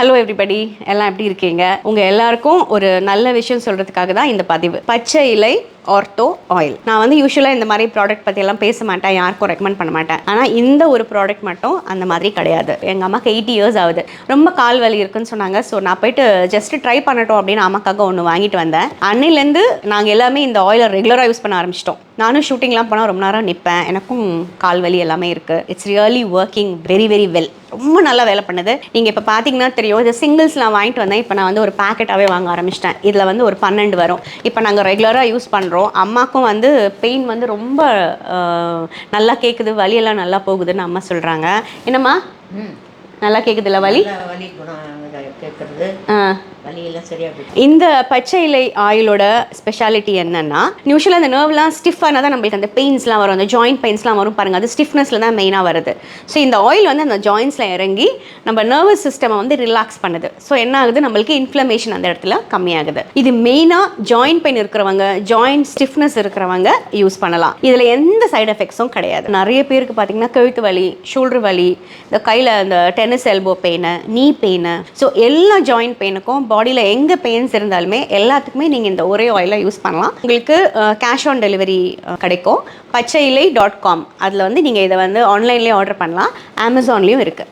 Hello everybody, எல்லாம் எப்படி இருக்கீங்க? உங்கள் எல்லாருக்கும் ஒரு நல்ல விஷயம் சொல்கிறதுக்காக தான் இந்த பதிவு. பச்சை இலை ஆர்த்தோ ஆயில். நான் வந்து யூஸ்வலாக இந்த மாதிரி ப்ராடக்ட் பற்றியெல்லாம் பேச மாட்டேன், யாருக்கும் ரெக்கமெண்ட் பண்ண மாட்டேன். ஆனால் இந்த ஒரு ப்ராடக்ட் மட்டும் அந்த மாதிரி கிடையாது. எங்கள் அம்மாவுக்கு 80 இயர்ஸ் ஆகுது. ரொம்ப கால் வலி இருக்குன்னு சொன்னாங்க. ஸோ நான் போயிட்டு ஜஸ்ட் ட்ரை பண்ணட்டும் அப்படின்னு அம்மாக்காக ஒன்று வாங்கிட்டு வந்தேன். அன்னிலேருந்து நாங்கள் எல்லாமே இந்த ஆயிலை ரெகுலராக யூஸ் பண்ண ஆரம்பிச்சிட்டோம். நானும் ஷூட்டிங்லாம் போனால் ரொம்ப நேரம் நிற்பேன். எனக்கும் கால் வலி எல்லாமே இருக்குது. It's really working very very well. ரொம்ப நல்லா வேலை பண்ணுது. நீங்கள் இப்போ பார்த்தீங்கன்னா தெரியும், இது சிங்கிள்ஸ் நான் வாங்கிட்டு வந்தேன். இப்போ நான் வந்து ஒரு பேக்கெட்டாகவே வாங்க ஆரம்பிச்சிட்டேன். இதில் வந்து ஒரு 12 வரும். இப்போ நாங்கள் ரெகுலராக யூஸ் பண்ணுறோம். அம்மாக்கும் வந்து பெயின் வந்து ரொம்ப நல்லா கேட்குது, வலியெல்லாம் நல்லா போகுதுன்னு அம்மா சொல்கிறாங்க. என்னம்மா நல்லா கேட்குதுல்ல வலி? கேட்குறது வலியெல்லாம் சரியாக போயிடுச்சு. இந்த பச்சை இலை ஆயிலோட ஸ்பெஷாலிட்டி என்னன்னா, யூஸ்வலாக அந்த நர்வ்லாம் ஸ்டிஃபானால் தான் நம்மளுக்கு அந்த பெயின்ஸ்லாம் வரும், அந்த ஜாயிண்ட் பெயின்ஸ்லாம் வரும் பாருங்கள், அது ஸ்டிஃப்னஸில் தான் மெயினாக வருது. ஸோ இந்த ஆயில் வந்து அந்த ஜாயின்ஸில் இறங்கி நம்ம நர்வஸ் சிஸ்டமை வந்து ரிலாக்ஸ் பண்ணுது. ஸோ என்ன ஆகுது, நம்மளுக்கு இன்ஃப்ளமேஷன் அந்த இடத்துல கம்மியாகுது. இது மெயினாக ஜாயிண்ட் பெயின் இருக்கிறவங்க, ஜாயிண்ட் ஸ்டிஃப்னஸ் இருக்கிறவங்க யூஸ் பண்ணலாம். இதில் எந்த சைடு எஃபெக்ட்ஸும் கிடையாது. நிறைய பேருக்கு பார்த்தீங்கன்னா கழுத்து வலி, ஷோல்டர் வலி, இந்த கையில் இந்த டென்னிஸ் எல்போ பெயின், நீ பெயின், ஸோ எல்லா ஜாயிண்ட் பெயினுக்கும் பாடியில் எங்கே பெயின்ஸ் இருந்தாலுமே எல்லாத்துக்குமே நீங்கள் இந்த ஒரே ஆயிலை யூஸ் பண்ணலாம். உங்களுக்கு கேஷ் ஆன் டெலிவரி கிடைக்கும். பச்சையிலை.com அதில் வந்து நீங்கள் இதை வந்து ஆன்லைன்லேயே ஆர்டர் பண்ணலாம். அமேசான்லேயும் இருக்குது.